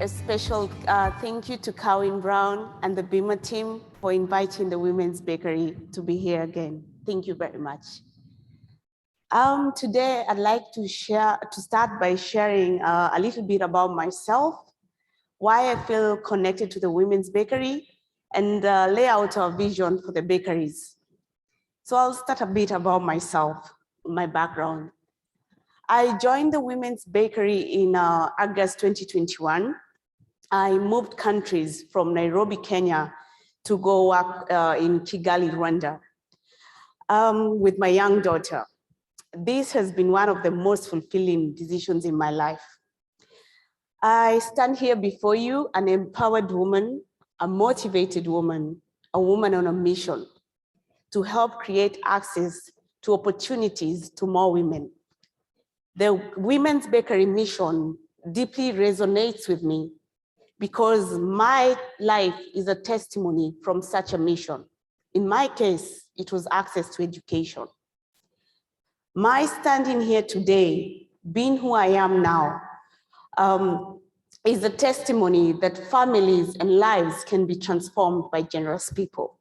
A special thank you to Cowan Brown and the BEMA team for inviting the Women's Bakery to be here again. Thank you very much. Today, I'd like to start by sharing a little bit about myself, why I feel connected to the Women's Bakery, and lay out our vision for the bakeries. So I'll start a bit about myself, my background. I joined the Women's Bakery in August 2021. I moved countries from Nairobi, Kenya, to go work in Kigali, Rwanda, with my young daughter. This has been one of the most fulfilling decisions in my life. I stand here before you, an empowered woman, a motivated woman, a woman on a mission to help create access to opportunities to more women. The Women's Bakery mission deeply resonates with me because my life is a testimony from such a mission. In my case, it was access to education. My standing here today, being who I am now, is a testimony that families and lives can be transformed by generous people.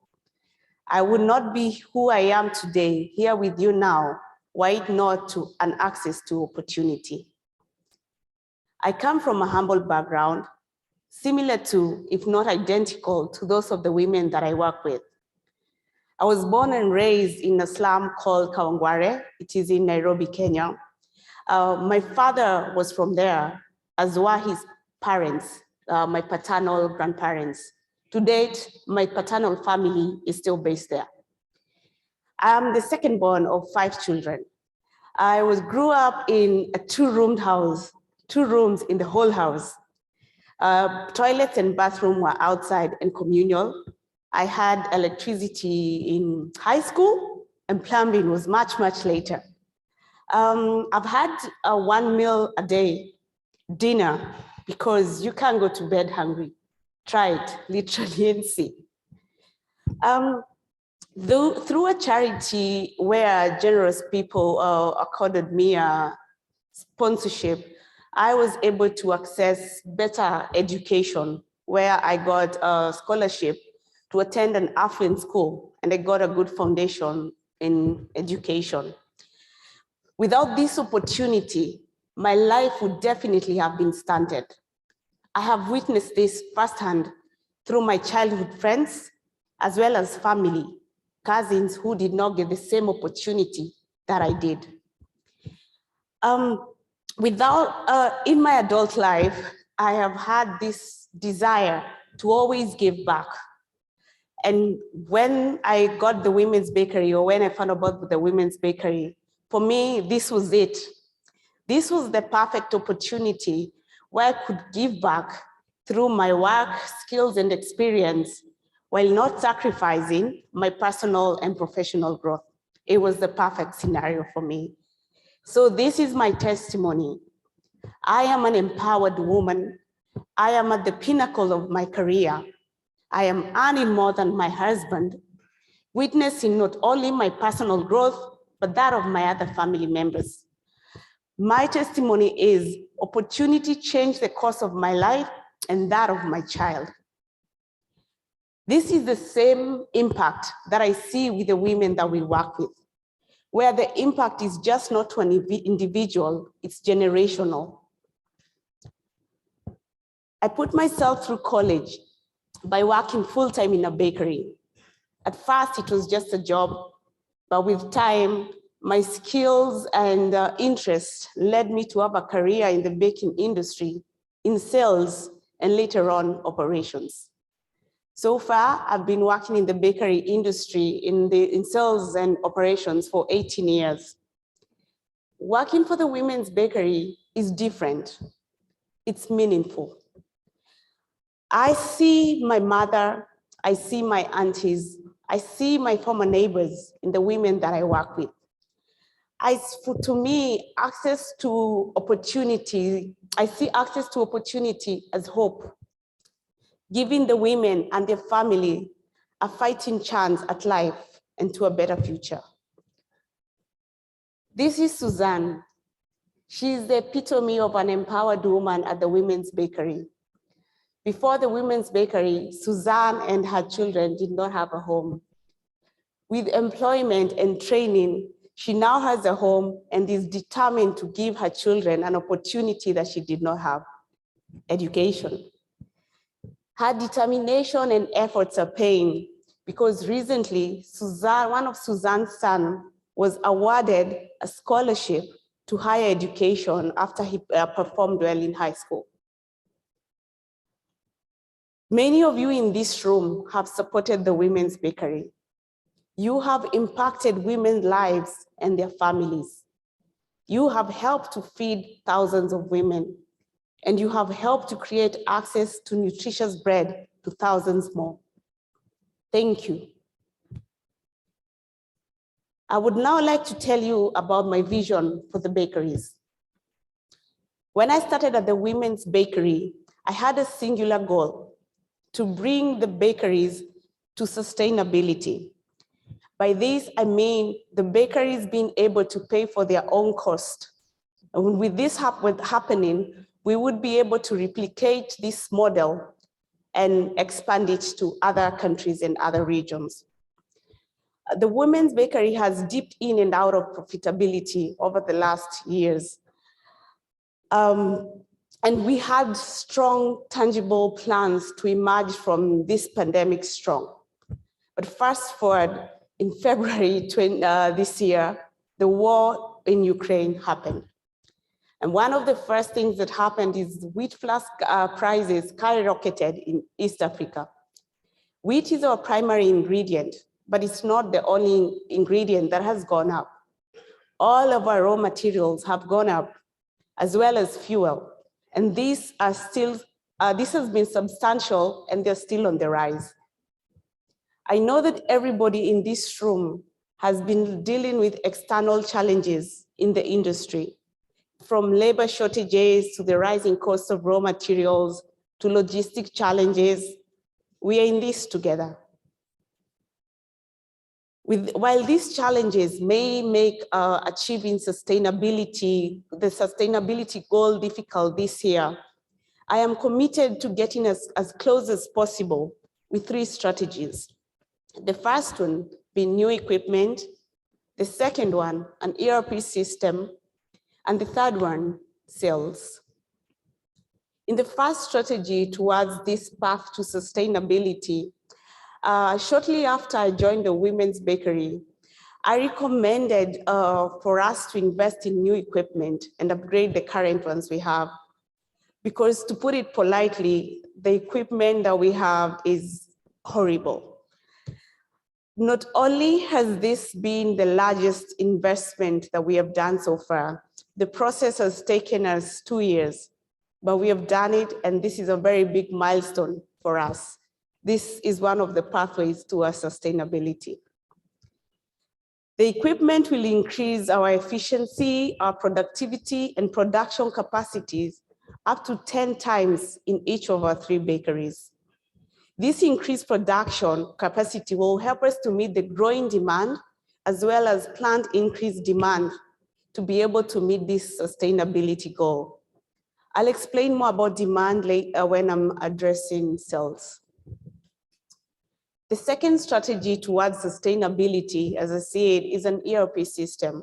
I would not be who I am today, here with you now, were it not to an access to opportunity. I come from a humble background, similar to, if not identical, to those of the women that I work with. I was born and raised in a slum called Kawangware. It is in Nairobi, Kenya. My father was from there, as were his parents, my paternal grandparents. To date, my paternal family is still based there. I'm the second born of 5 children. I grew up in a 2-roomed house, 2 rooms in the whole house. Toilets and bathroom were outside and communal. I had electricity in high school, and plumbing was much, much later. I've had 1 meal a day, dinner, because you can't go to bed hungry. Try it, literally, and see. Through a charity where generous people accorded me a sponsorship, I was able to access better education, where I got a scholarship to attend an affluent school, and I got a good foundation in education. Without this opportunity, my life would definitely have been stunted. I have witnessed this firsthand through my childhood friends, as well as family, cousins who did not get the same opportunity that I did. In my adult life, I have had this desire to always give back. And when I got the Women's Bakery, or when I found about the Women's Bakery, for me, this was it. This was the perfect opportunity where I could give back through my work, skills, and experience, while not sacrificing my personal and professional growth. It was the perfect scenario for me. So this is my testimony. I am an empowered woman. I am at the pinnacle of my career. I am earning more than my husband, witnessing not only my personal growth, but that of my other family members. My testimony is opportunity changed the course of my life and that of my child. This is the same impact that I see with the women that we work with, where the impact is just not to an individual, it's generational. I put myself through college by working full-time in a bakery. At first, it was just a job, but with time, my skills and interests led me to have a career in the baking industry, in sales, and later on, operations. So far, I've been working in the bakery industry in sales and operations for 18 years. Working for the Women's Bakery is different. It's meaningful. I see my mother, I see my aunties, I see my former neighbors in the women that I work with. To me, access to opportunity, I see access to opportunity as hope, giving the women and their family a fighting chance at life and to a better future. This is Suzanne. She is the epitome of an empowered woman at the Women's Bakery. Before the Women's Bakery, Suzanne and her children did not have a home. With employment and training, she now has a home and is determined to give her children an opportunity that she did not have, education. Her determination and efforts are paying because recently, one of Suzanne's sons was awarded a scholarship to higher education after he performed well in high school. Many of you in this room have supported the Women's Bakery. You have impacted women's lives and their families. You have helped to feed thousands of women, and you have helped to create access to nutritious bread to thousands more. Thank you. I would now like to tell you about my vision for the bakeries. When I started at the Women's Bakery, I had a singular goal: to bring the bakeries to sustainability. By this, I mean the bakeries being able to pay for their own cost. And with this happening, we would be able to replicate this model and expand it to other countries and other regions. The Women's Bakery has dipped in and out of profitability over the last years. And we had strong, tangible plans to emerge from this pandemic strong. But fast forward, in February this year, the war in Ukraine happened. And one of the first things that happened is wheat flour prices skyrocketed in East Africa. Wheat is our primary ingredient, but it's not the only ingredient that has gone up. All of our raw materials have gone up, as well as fuel. And these are still, this has been substantial, and they're still on the rise. I know that everybody in this room has been dealing with external challenges in the industry, from labor shortages to the rising cost of raw materials to logistic challenges. We are in this together. While these challenges may make achieving sustainability, the sustainability goal difficult this year, I am committed to getting as close as possible with 3 strategies. The first one being new equipment, the second one, an ERP system, and the third one, sales. In the first strategy towards this path to sustainability, shortly after I joined the Women's Bakery, I recommended for us to invest in new equipment and upgrade the current ones we have. Because to put it politely, the equipment that we have is horrible. Not only has this been the largest investment that we have done so far, the process has taken us 2 years, but we have done it, and this is a very big milestone for us. This is one of the pathways to our sustainability. The equipment will increase our efficiency, our productivity, and production capacities up to 10 times in each of our 3 bakeries. This increased production capacity will help us to meet the growing demand, as well as planned increased demand to be able to meet this sustainability goal. I'll explain more about demand later when I'm addressing sales. The second strategy towards sustainability, as I said, is an ERP system.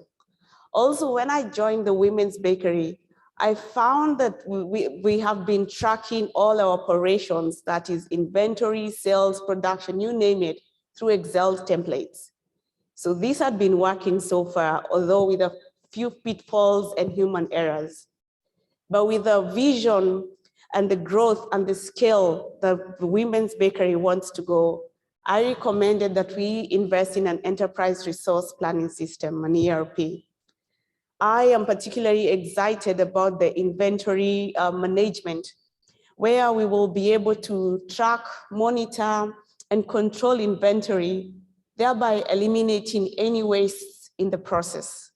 Also, when I joined the Women's Bakery, I found that we have been tracking all our operations, that is inventory, sales, production, you name it, through Excel templates. So this had been working so far, although with a few pitfalls and human errors. But with the vision and the growth and the scale that the Women's Bakery wants to go, I recommended that we invest in an enterprise resource planning system, an ERP. I am particularly excited about the inventory management, where we will be able to track, monitor, and control inventory, thereby eliminating any waste in the process.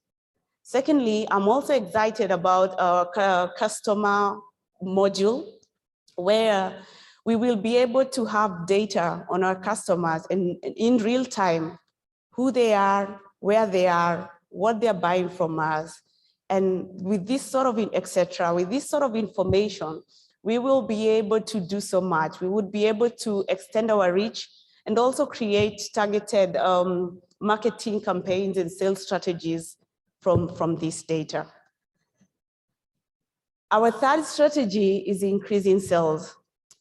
Secondly, I'm also excited about our customer module, where we will be able to have data on our customers and in real time, who they are, where they are, what they're buying from us. And with this sort of, with this sort of information, we will be able to do so much. We would be able to extend our reach and also create targeted marketing campaigns and sales strategies from this data. Our third strategy is increasing sales.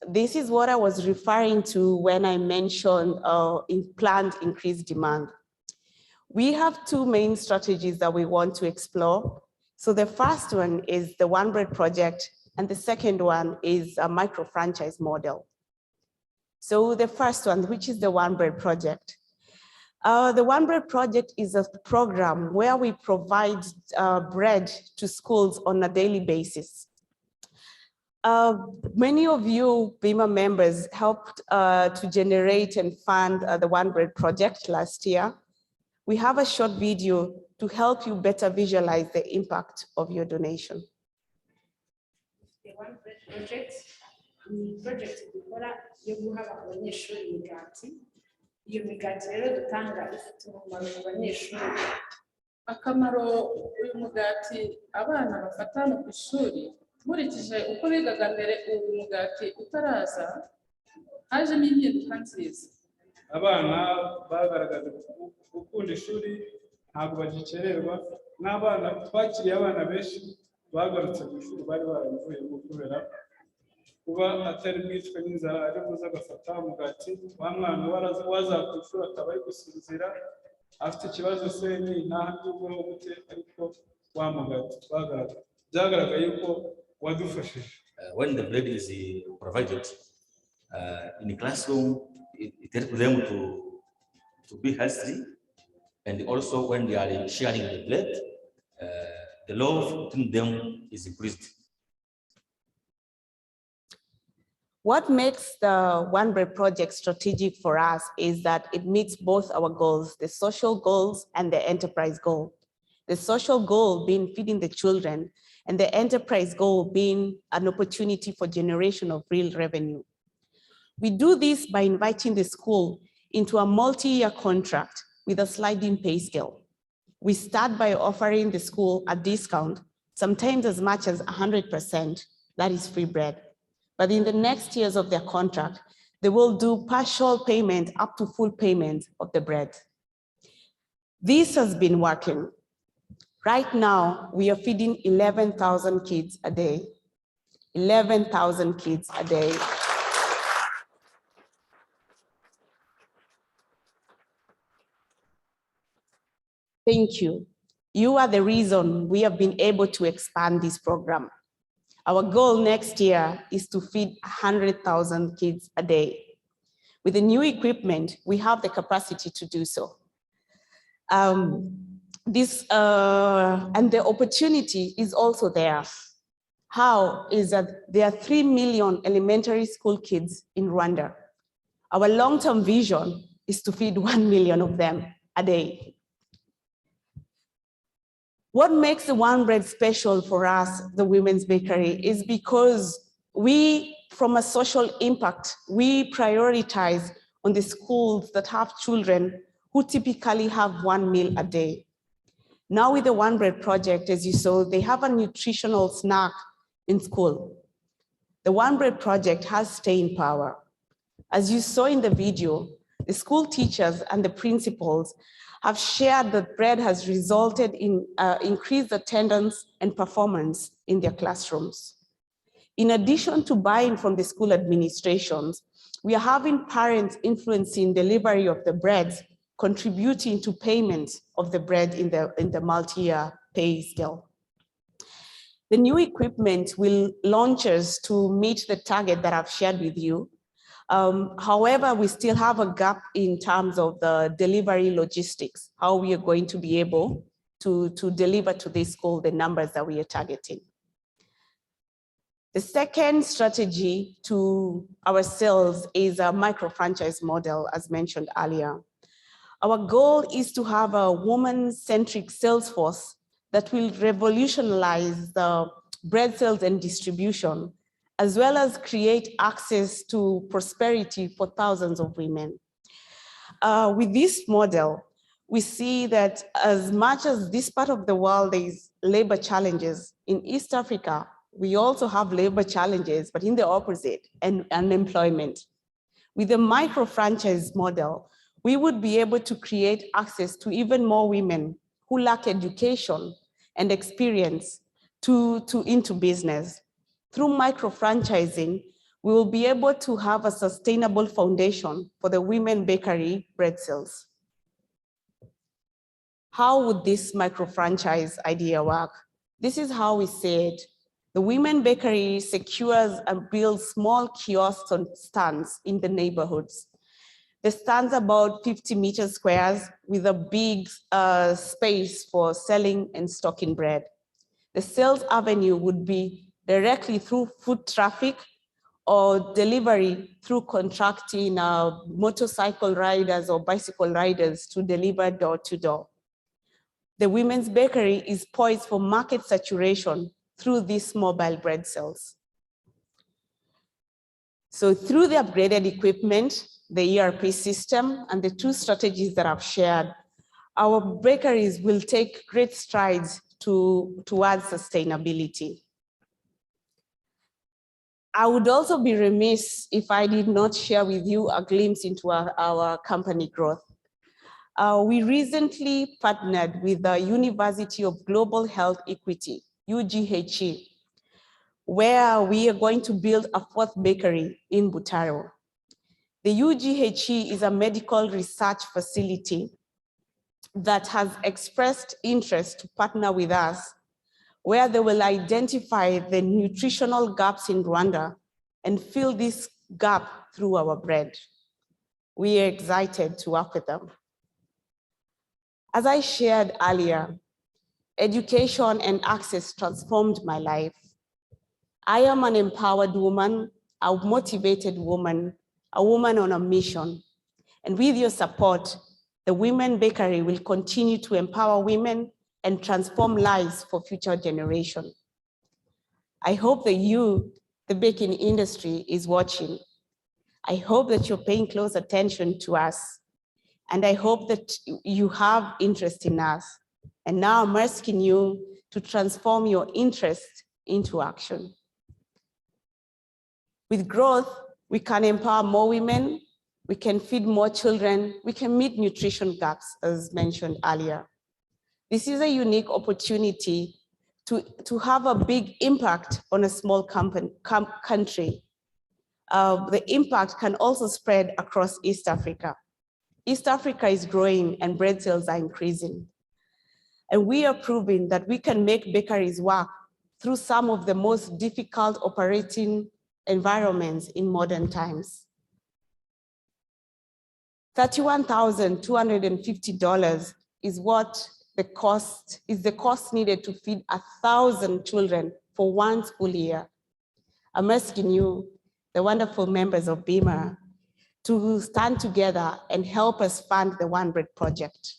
This is what I was referring to when I mentioned planned increased demand. We have two main strategies that we want to explore. So the first one is the One Bread project, and the second one is a micro franchise model. So the first one, which is the One Bread project. The One Bread project is a program where we provide bread to schools on a daily basis. Many of you BEMA members helped to generate and fund the One Bread project last year. We have a short video to help you better visualize the impact of your donation. The One Bread project ni project dukora yo guha abanyeshuri imigati. Iyo migati rero dutanga ifite umumaro ku banyeshuri. Akamaro uyu mugati abana bafata ku ishuri, nkurikije uko bigaga mbere uyu mugati utaraza, hajemo impinduka nziza. Abana bagaragaza gukunda ishuri, ntabwo bagikererwa, n'abana twakiriye abana benshi bagarutse ku ishuri bari baravuye kubera kuba atari bwicwe n'inzara, ari buza agafata umugati, wa mwana waza ku ishuri akaba ari gusinzira, afite ikibazo se ni nta by'ubwonko gute, ariko wa mugati byagaragaye yuko wadufashije. When the bread is provided in the classroom, it helps them to be healthy, and also when they are sharing the bread, the love between them is increased. What makes the One Bread project strategic for us is that it meets both our goals, the social goals and the enterprise goal. The social goal being feeding the children, and the enterprise goal being an opportunity for generation of real revenue. We do this by inviting the school into a multi-year contract with a sliding pay scale. We start by offering the school a discount, sometimes as much as 100%, that is free bread. But in the next years of their contract, they will do partial payment up to full payment of the bread. This has been working. Right now, we are feeding 11,000 kids a day. 11,000 kids a day. Thank you. You are the reason we have been able to expand this program. Our goal next year is to feed 100,000 kids a day. With the new equipment, we have the capacity to do so. And the opportunity is also there. How is that there are 3 million elementary school kids in Rwanda. Our long-term vision is to feed 1 million of them a day. What makes the One Bread special for us, the Women's Bakery, is because we, from a social impact, we prioritize on the schools that have children who typically have 1 meal a day. Now with the One Bread project, as you saw, they have a nutritional snack in school. The One Bread project has staying power. As you saw in the video, the school teachers and the principals have shared that bread has resulted in increased attendance and performance in their classrooms. In addition to buying from the school administrations, we are having parents influencing delivery of the breads, contributing to payment of the bread in the multi-year pay scale. The new equipment will launch us to meet the target that I've shared with you. However, we still have a gap in terms of the delivery logistics, how we are going to be able to deliver to this school the numbers that we are targeting. The second strategy to our sales is a micro-franchise model, as mentioned earlier. Our goal is to have a woman-centric sales force that will revolutionize the bread sales and distribution, as well as create access to prosperity for thousands of women. With this model, we see that as much as this part of the world is labor challenges, in East Africa, We also have labor challenges, but in the opposite, and unemployment. With the micro-franchise model, we would be able to create access to even more women who lack education and experience into business. Through micro-franchising, we will be able to have a sustainable foundation for the women bakery bread sales. How would this micro-franchise idea work? This is how we say it. The women bakery secures and builds small kiosks and stands in the neighborhoods. The stands about 50 meters squares with a big space for selling and stocking bread. The sales avenue would be directly through foot traffic or delivery through contracting motorcycle riders or bicycle riders to deliver door to door. The women's bakery is poised for market saturation through these mobile bread cells. So through the upgraded equipment, the ERP system, and the two strategies that I've shared, our bakeries will take great strides towards sustainability. I would also be remiss if I did not share with you a glimpse into our company growth. We recently partnered with the University of Global Health Equity, UGHE, where we are going to build a fourth bakery in Butaro. The UGHE is a medical research facility that has expressed interest to partner with us, where they will identify the nutritional gaps in Rwanda and fill this gap through our bread. We are excited to work with them. As I shared earlier, education and access transformed my life. I am an empowered woman, a motivated woman, a woman on a mission. And with your support, the Women Bakery will continue to empower women and transform lives for future generations. I hope that you, the baking industry, is watching. I hope that you're paying close attention to us. And I hope that you have interest in us. And now I'm asking you to transform your interest into action. With growth, we can empower more women, we can feed more children, we can meet nutrition gaps, as mentioned earlier. This is a unique opportunity to have a big impact on a small country. The impact can also spread across East Africa. East Africa is growing and bread sales are increasing. And we are proving that we can make bakeries work through some of the most difficult operating environments in modern times. $31,250 is what the cost needed to feed 1,000 children for one school year. I'm asking you, the wonderful members of BEMA, to stand together and help us fund the One Bread project,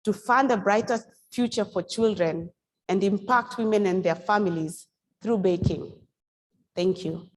to fund a brighter future for children and impact women and their families through baking. Thank you.